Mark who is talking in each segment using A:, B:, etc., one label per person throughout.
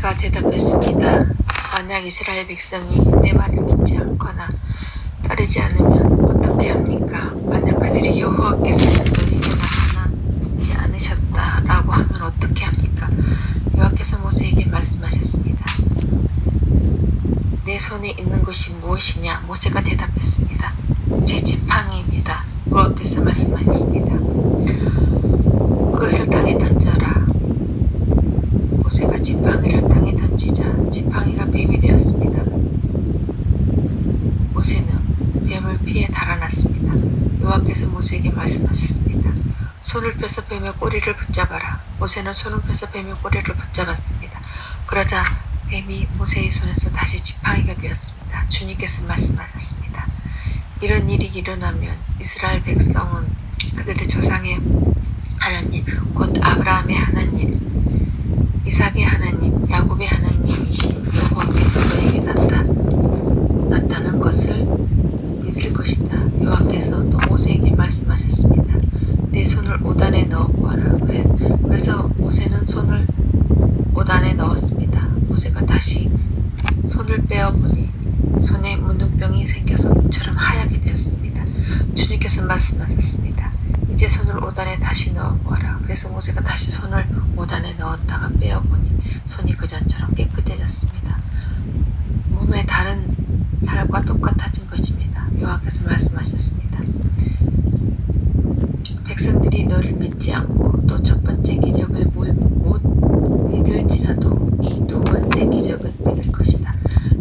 A: 모세가 대답했습니다. 만약 이스라엘 백성이 내 말을 믿지 않거나 따르지 않으면 어떻게 합니까? 만약 그들이 여호와께서 너에게 나타나지 않으셨다라고 하면 어떻게 합니까? 여호와께서 모세에게 말씀하셨습니다. 내 손에 있는 것이 무엇이냐? 모세가 대답했습니다. 제 지팡이입니다. 여호와께서 말씀하셨습니다. 그것을 땅에 던져라. 모세가 지팡이를 땅에 던지자 지팡이가 뱀이 되었습니다. 모세는 뱀을 피해 달아났습니다. 여호와께서 모세에게 말씀하셨습니다. 손을 펴서 뱀의 꼬리를 붙잡아라. 모세는 손을 펴서 뱀의 꼬리를 붙잡았습니다. 그러자 뱀이 모세의 손에서 다시 지팡이가 되었습니다. 주님께서 말씀하셨습니다. 이런 일이 일어나면 이스라엘 백성은 그들의 조상의 하나님, 곧 아브라함의 하나님, 이삭의 하나님, 야곱의 하나님이신 여호와께서 너에게 나타난 것을 믿을 것이다. 여호와께서 또 모세에게 말씀하셨습니다. 내 손을 옷안에 넣어보아라. 그래서 모세는 손을 옷안에 넣었습니다. 모세가 다시 손을 빼어보니 손에 문둥병이 생겨서 물처럼 하얗게 되었습니다. 주님께서 말씀하셨습니다. 이제 손을 옷안에 다시 넣어보아라. 그래서 모세가 다시 손을 옷안에 넣었다가 빼어보니 손이 그전처럼 깨끗해졌습니다. 몸의 다른 살과 똑같아진 것입니다. 여호와께서 말씀하셨습니다. 백성들이 너를 믿지 않고 또 첫 번째 기적을 못 믿을지라도 이 두 번째 기적은 믿을 것이다.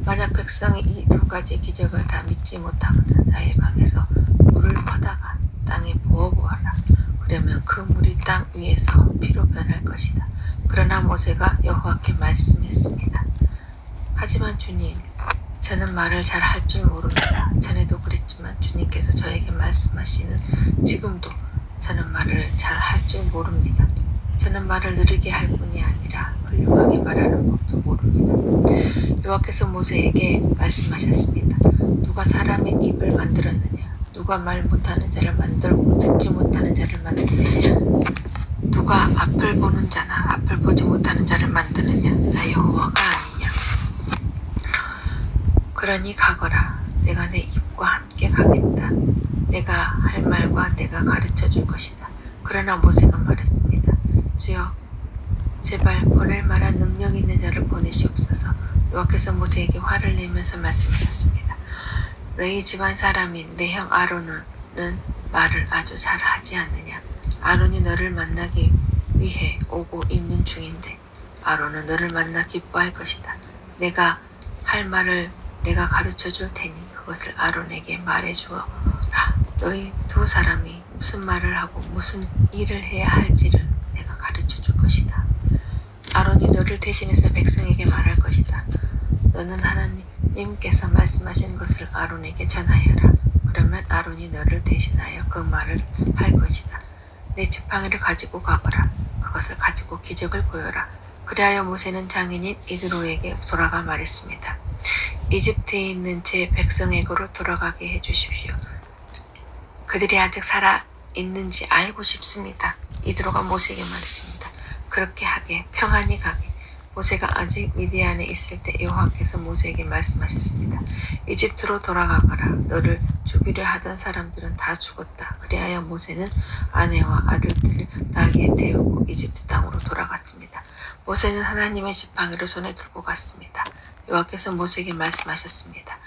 A: 만약 백성이 이 두 가지 기적을 다 믿지 못하거든 나의 강에서 물을 퍼다가 땅에 부어보아라. 그러면 그 물이 땅 위에서 피로 변할 것이다. 그러나 모세가 여호와께 말씀했습니다. 하지만 주님, 저는 말을 잘 할 줄 모릅니다. 전에도 그랬지만 주님께서 저에게 말씀하시는 지금도 저는 말을 잘 할 줄 모릅니다. 저는 말을 느리게 할 뿐이 아니라 훌륭하게 말하는 법도 모릅니다. 여호와께서 모세에게 말씀하셨습니다. 누가 사람의 입을 만들었느냐? 누가 말 못하는 자를 만들고 듣지 못하는 자를 만드느냐? 누가 앞을 보는 자나 앞을 보지 못하는 자를 만드느냐? 나 여호와가 아니냐? 그러니 가거라. 내가 내 입과 함께 가겠다. 내가 할 말과 내가 가르쳐 줄 것이다. 그러나 모세가 말했습니다. 주여, 제발 보낼 만한 능력 있는 자를 보내시옵소서. 여호와께서 모세에게 화를 내면서 말씀하셨습니다. 레위 집안 사람인 내 형 아론은 말을 아주 잘하지 않느냐? 아론이 너를 만나기 위해 오고 있는 중인데 아론은 너를 만나 기뻐할 것이다. 내가 할 말을 내가 가르쳐 줄 테니 그것을 아론에게 말해 주어라. 너희 두 사람이 무슨 말을 하고 무슨 일을 해야 할지를 내가 가르쳐 줄 것이다. 아론이 너를 대신해서 백성에게 말할 것이다. 너는 하나님께서 말씀하신 것을 아론에게 전하여라. 그러면 아론이 너를 대신하여 그 말을 할 것이다. 내 지팡이를 가지고 가거라. 그것을 가지고 기적을 보여라. 그리하여 모세는 장인인 이드로에게 돌아가 말했습니다. 이집트에 있는 제 백성에게로 돌아가게 해주십시오. 그들이 아직 살아 있는지 알고 싶습니다. 이드로가 모세에게 말했습니다. 그렇게 하게, 평안히 가게. 모세가 아직 미디안에 있을 때 여호와께서 모세에게 말씀하셨습니다. 이집트로 돌아가거라. 너를 죽이려 하던 사람들은 다 죽었다. 그리하여 모세는 아내와 아들들을 나귀에 태우고 이집트 땅으로 돌아갔습니다. 모세는 하나님의 지팡이를 손에 들고 갔습니다. 여호와께서 모세에게 말씀하셨습니다.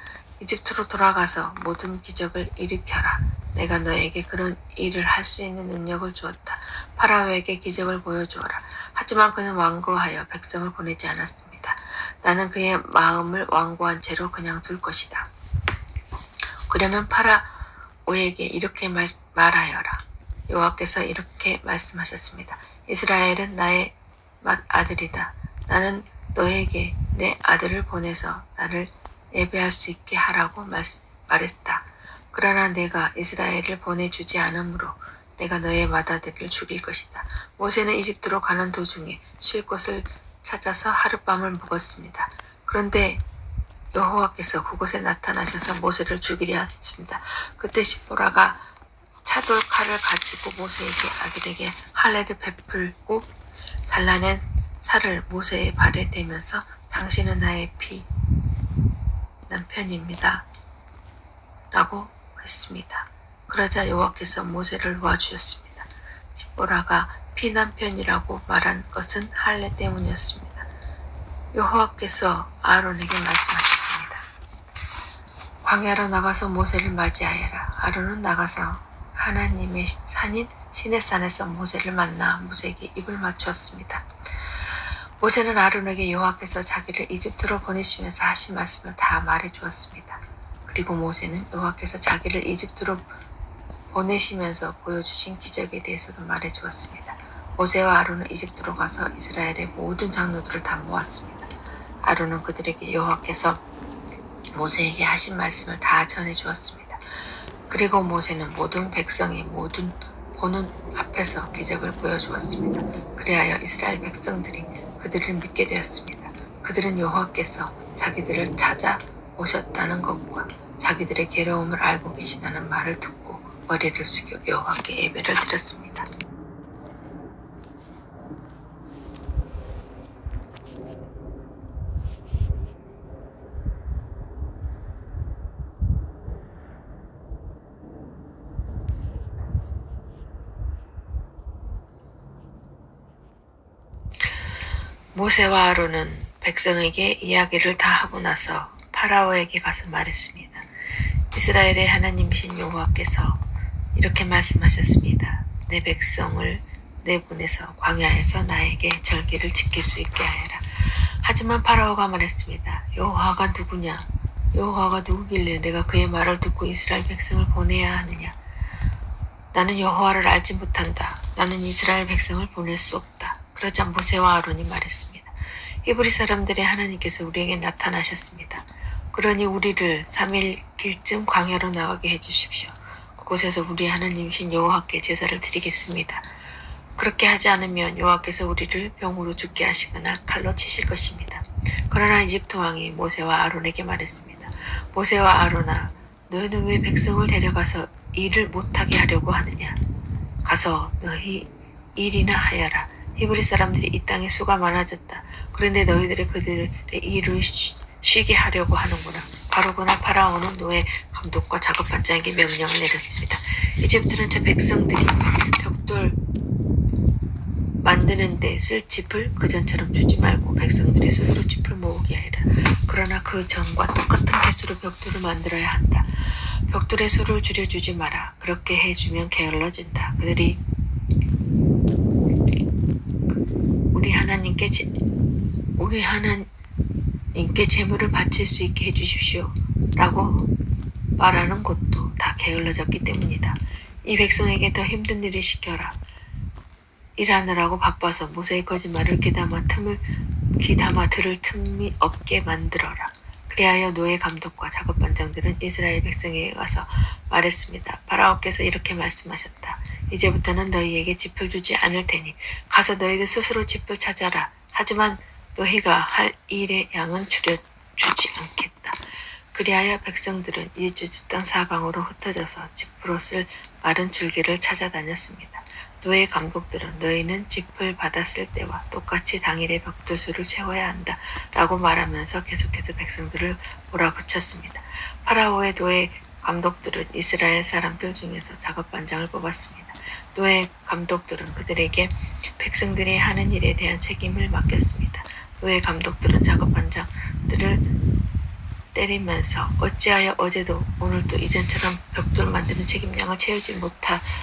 A: 이집트로 돌아가서 모든 기적을 일으켜라. 내가 너에게 그런 일을 할 수 있는 능력을 주었다. 파라오에게 기적을 보여주어라. 하지만 그는 완고하여 백성을 보내지 않았습니다. 나는 그의 마음을 완고한 채로 그냥 둘 것이다. 그러면 파라오에게 이렇게 말하여라. 여호와께서 이렇게 말씀하셨습니다. 이스라엘은 나의 맏아들이다. 나는 너에게 내 아들을 보내서 나를 예배할 수 있게 하라고 말했다. 그러나 내가 이스라엘을 보내주지 않으므로 내가 너의 맏아들을 죽일 것이다. 모세는 이집트로 가는 도중에 쉴 곳을 찾아서 하룻밤을 묵었습니다. 그런데 여호와께서 그곳에 나타나셔서 모세를 죽이려 하셨습니다. 그때 시보라가 차돌칼을 가지고 모세에게 아들에게 할례를 베풀고 잘라낸 살을 모세의 발에 대면서 당신은 나의 남편입니다. 라고 했습니다. 그러자 여호와께서 모세를 도와주셨습니다. 십보라가 피남편이라고 말한 것은 할례 때문이었습니다. 여호와께서 아론에게 말씀하셨습니다. 광야로 나가서 모세를 맞이하여라. 아론은 나가서 하나님의 산인 시내산에서 모세를 만나 모세에게 입을 맞추었습니다. 모세는 아론에게 여호와께서 자기를 이집트로 보내시면서 하신 말씀을 다 말해주었습니다. 그리고 모세는 여호와께서 자기를 이집트로 보내시면서 보여주신 기적에 대해서도 말해주었습니다. 모세와 아론은 이집트로 가서 이스라엘의 모든 장로들을 다 모았습니다. 아론은 그들에게 여호와께서 모세에게 하신 말씀을 다 전해주었습니다. 그리고 모세는 모든 백성이 모든 보는 앞에서 기적을 보여주었습니다. 그리하여 이스라엘 백성들이 그들을 믿게 되었습니다. 그들은 여호와께서 자기들을 찾아오셨다는 것과 자기들의 괴로움을 알고 계시다는 말을 듣고 머리를 숙여 여호와께 예배를 드렸습니다. 모세와 아론은 백성에게 이야기를 다 하고 나서 파라오에게 가서 말했습니다. 이스라엘의 하나님이신 여호와께서 이렇게 말씀하셨습니다. 내 백성을 내보내서 광야에서 나에게 절기를 지킬 수 있게 하여라. 하지만 파라오가 말했습니다. 여호와가 누구냐? 여호와가 누구길래 내가 그의 말을 듣고 이스라엘 백성을 보내야 하느냐? 나는 여호와를 알지 못한다. 나는 이스라엘 백성을 보낼 수 없다. 그러자 모세와 아론이 말했습니다. 히브리 사람들의 하나님께서 우리에게 나타나셨습니다. 그러니 우리를 3일 길쯤 광야로 나가게 해주십시오. 그곳에서 우리 하나님이신 여호와께 제사를 드리겠습니다. 그렇게 하지 않으면 여호와께서 우리를 병으로 죽게 하시거나 칼로 치실 것입니다. 그러나 이집트 왕이 모세와 아론에게 말했습니다. 모세와 아론아, 너희는 왜 백성을 데려가서 일을 못하게 하려고 하느냐? 가서 너희 일이나 하여라. 히브리 사람들이 이 땅에 수가 많아졌다. 그런데 너희들이 그들의 일을 쉬게 하려고 하는구나. 바로 그날 파라오는 노예 감독과 작업반장에게 명령을 내렸습니다. 이집트는 저 백성들이 벽돌 만드는데 쓸 짚을 그전처럼 주지 말고 백성들이 스스로 짚을 모으게 하라. 그러나 그 전과 똑같은 개수로 벽돌을 만들어야 한다. 벽돌의 수를 줄여주지 마라. 그렇게 해주면 게을러진다. 그들이 우리 하나님께 제물을 바칠 수 있게 해주십시오. 라고 말하는 것도 다 게을러졌기 때문이다. 이 백성에게 더 힘든 일을 시켜라. 일하느라고 바빠서 모세의 거짓말을 귀담아 들을 틈이 없게 만들어라. 그리하여 노예 감독과 작업반장들은 이스라엘 백성에게 가서 말했습니다. 파라오께서 이렇게 말씀하셨다. 이제부터는 너희에게 짚을 주지 않을 테니 가서 너희들 스스로 짚을 찾아라. 하지만 너희가 할 일의 양은 줄여주지 않겠다. 그리하여 백성들은 이집트 땅 사방으로 흩어져서 짚으로 쓸 마른 줄기를 찾아다녔습니다. 노예 감독들은 너희는 짚을 받았을 때와 똑같이 당일의 벽돌수를 채워야 한다 라고 말하면서 계속해서 백성들을 몰아붙였습니다. 파라오의 노예 감독들은 이스라엘 사람들 중에서 작업반장을 뽑았습니다. 노예 감독들은 그들에게 백성들이 하는 일에 대한 책임을 맡겼습니다. 노예 감독들은 작업반장들을 때리면서 어찌하여 어제도 오늘도 이전처럼 벽돌 만드는 책임량을 채우지 못하느냐고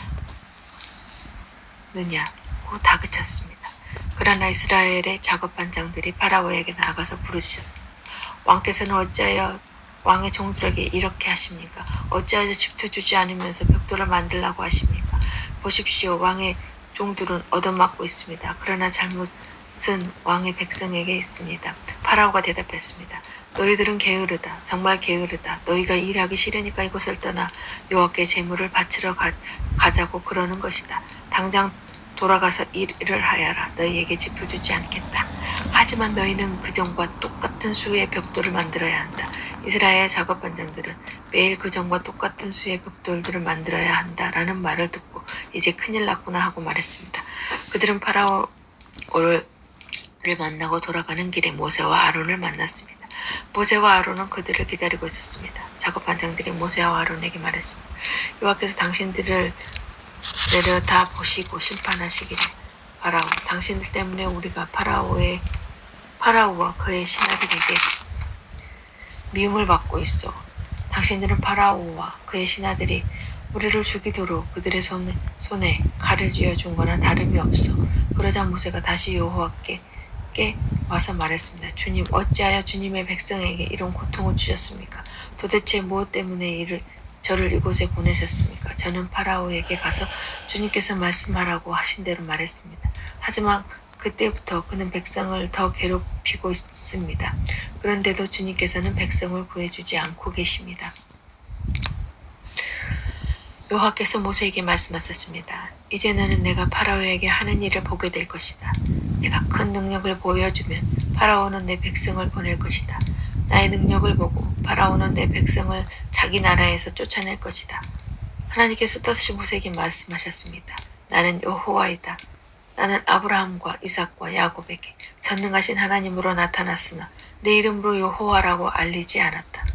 A: 다그쳤습니다. 그러나 이스라엘의 작업반장들이 파라오에게 나아가서 부르짖었습니다. 왕께서는 어찌하여 왕의 종들에게 이렇게 하십니까? 어찌하여 짚도 주지 않으면서 벽돌을 만들라고 하십니까? 보십시오. 왕의 종들은 얻어맞고 있습니다. 그러나 잘못은 왕의 백성에게 있습니다. 파라오가 대답했습니다. 너희들은 게으르다. 정말 게으르다. 너희가 일하기 싫으니까 이곳을 떠나 여호와께 제물을 바치러 가자고 그러는 것이다. 당장 돌아가서 일을 하여라. 너희에게 짚을 주지 않겠다. 하지만 너희는 그전과 똑같은 수의 벽돌을 만들어야 한다. 이스라엘 작업반장들은 매일 그전과 똑같은 수의 벽돌들을 만들어야 한다라는 말을 듣고 이제 큰일 났구나 하고 말했습니다. 그들은 파라오를 만나고 돌아가는 길에 모세와 아론을 만났습니다. 모세와 아론은 그들을 기다리고 있었습니다. 작업 반장들이 모세와 아론에게 말했습니다. 여호와께서 당신들을 내려다 보시고 심판하시기를 바라오. 당신들 때문에 우리가 파라오와 그의 신하들에게 미움을 받고 있어. 당신들은 파라오와 그의 신하들이 우리를 죽이도록 그들의 손에 칼을 쥐어준 거나 다름이 없어. 그러자 모세가 다시 여호와께 와서 말했습니다. 주님, 어찌하여 주님의 백성에게 이런 고통을 주셨습니까? 도대체 무엇 때문에 저를 이곳에 보내셨습니까? 저는 파라오에게 가서 주님께서 말씀하라고 하신 대로 말했습니다. 하지만 그때부터 그는 백성을 더 괴롭히고 있습니다. 그런데도 주님께서는 백성을 구해주지 않고 계십니다. 여호와께서 모세에게 말씀하셨습니다. 이제 너는 내가 파라오에게 하는 일을 보게 될 것이다. 내가 큰 능력을 보여주면 파라오는 내 백성을 보낼 것이다. 나의 능력을 보고 파라오는 내 백성을 자기 나라에서 쫓아낼 것이다. 하나님께서 또다시 모세에게 말씀하셨습니다. 나는 여호와이다. 나는 아브라함과 이삭과 야곱에게 전능하신 하나님으로 나타났으나 내 이름으로 여호와라고 알리지 않았다.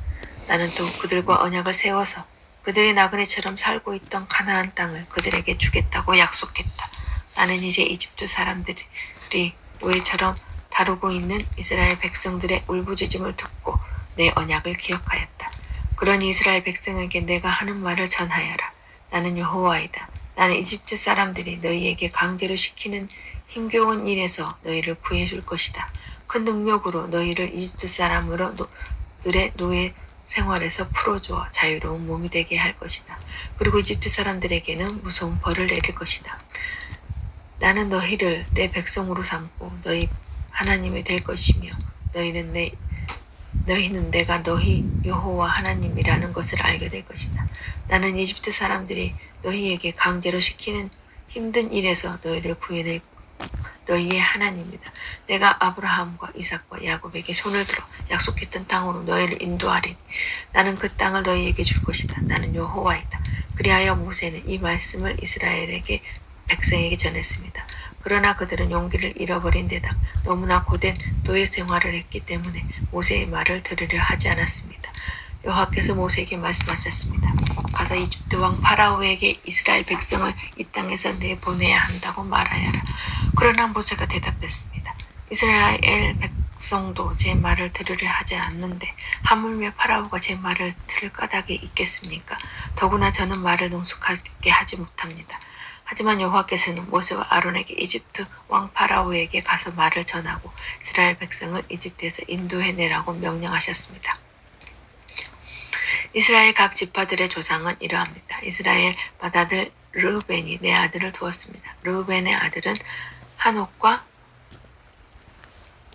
A: 나는 또 그들과 언약을 세워서 그들이 나그네처럼 살고 있던 가나안 땅을 그들에게 주겠다고 약속했다. 나는 이제 이집트 사람들이 노예처럼 다루고 있는 이스라엘 백성들의 울부짖음을 듣고 내 언약을 기억하였다. 그러니 이스라엘 백성에게 내가 하는 말을 전하여라. 나는 여호와이다. 나는 이집트 사람들이 너희에게 강제로 시키는 힘겨운 일에서 너희를 구해줄 것이다. 큰 능력으로 너희를 이집트 사람으로 들의 노예 생활에서 풀어주어 자유로운 몸이 되게 할 것이다. 그리고 이집트 사람들에게는 무서운 벌을 내릴 것이다. 나는 너희를 내 백성으로 삼고 너희 하나님이 될 것이며 너희는 내가 너희 여호와 하나님이라는 것을 알게 될 것이다. 나는 이집트 사람들이 너희에게 강제로 시키는 힘든 일에서 너희를 구해낼 너희의 하나님이다. 내가 아브라함과 이삭과 야곱에게 손을 들어 약속했던 땅으로 너희를 인도하리니 나는 그 땅을 너희에게 줄 것이다. 나는 여호와이다. 그리하여 모세는 이 말씀을 이스라엘에게 백성에게 전했습니다. 그러나 그들은 용기를 잃어버린 데다 너무나 고된 노예 생활을 했기 때문에 모세의 말을 들으려 하지 않았습니다. 여호와께서 모세에게 말씀하셨습니다. 가서 이집트 왕 파라오에게 이스라엘 백성을 이 땅에서 내보내야 한다고 말하여라. 그러나 모세가 대답했습니다. 이스라엘 백성도 제 말을 들으려 하지 않는데 하물며 파라오가 제 말을 들을 까닭이 있겠습니까? 더구나 저는 말을 능숙하게 하지 못합니다. 하지만 여호와께서는 모세와 아론에게 이집트 왕 파라오에게 가서 말을 전하고 이스라엘 백성을 이집트에서 인도해내라고 명령하셨습니다. 이스라엘 각 지파들의 조상은 이러합니다. 이스라엘 맏아들 르우벤이 네 아들을 두었습니다. 르우벤의 아들은 한옥과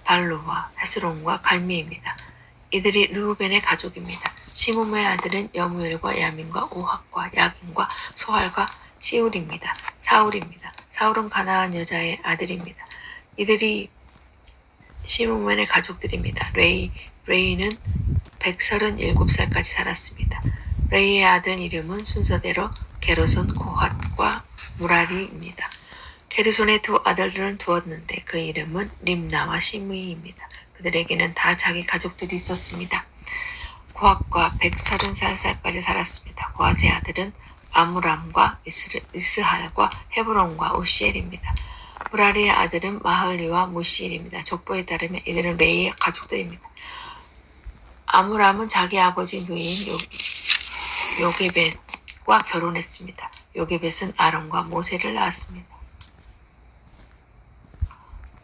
A: 발로와 헤스론과 갈미입니다. 이들이 르우벤의 가족입니다. 시므의 아들은 여무엘과 야민과 오학과 야긴과 소할과 시울입니다. 사울입니다. 사울은 가나안 여자의 아들입니다. 이들이 시므의 가족들입니다. 레이는 137살까지 살았습니다. 레이의 아들 이름은 순서대로 게르손, 고핫과 무라리입니다. 게르손의 두 아들들은 두었는데 그 이름은 림나와 시므이입니다. 그들에게는 다 자기 가족들이 있었습니다. 고핫과 133살까지 살았습니다. 고핫의 아들은 아므람과 이스할과 헤브론과 우시엘입니다. 무라리의 아들은 마흘리와 무시엘입니다. 족보에 따르면 이들은 레이의 가족들입니다. 아므람은 자기 아버지 누이인 요게벳과 결혼했습니다. 요게벳은 아론과 모세를 낳았습니다.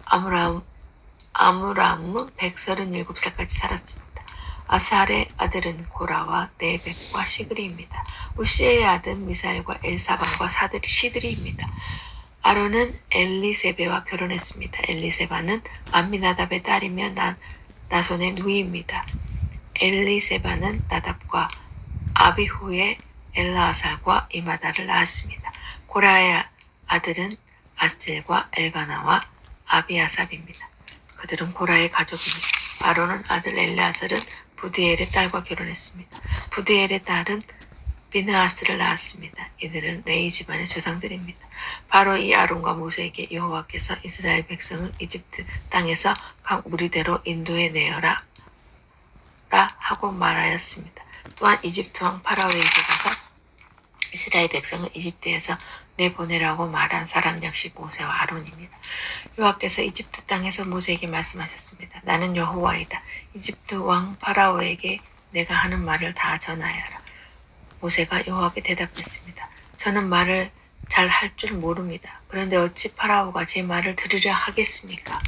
A: 아므람은 137살까지 살았습니다. 아스할의 아들은 고라와 네벡과 시그리입니다. 우시의 아들 미사엘과 엘사반과 시드리입니다. 아론은 엘리세베와 결혼했습니다. 엘리세바는 암미나답의 딸이며 나손의 누이입니다. 엘리세바는 나답과 아비후의 엘라아살과 이마다를 낳았습니다. 고라의 아들은 아스엘과 엘가나와 아비아삽입니다. 그들은 고라의 가족입니다. 아론은 아들 엘레아살은 부드엘의 딸과 결혼했습니다. 부드엘의 딸은 비느하스를 낳았습니다. 이들은 레위 집안의 조상들입니다. 바로 이 아론과 모세에게 여호와께서 이스라엘 백성을 이집트 땅에서 각 무리대로 인도해 내어라 하고 말하였습니다. 또한 이집트 왕 파라오에게 가서 이스라엘 백성을 이집트에서 내보내라고 말한 사람 역시 모세와 아론입니다. 여호와께서 이집트 땅에서 모세에게 말씀하셨습니다. 나는 여호와이다. 이집트 왕 파라오에게 내가 하는 말을 다 전하여라. 모세가 여호와께 대답했습니다. 저는 말을 잘 할 줄 모릅니다. 그런데 어찌 파라오가 제 말을 들으려 하겠습니까?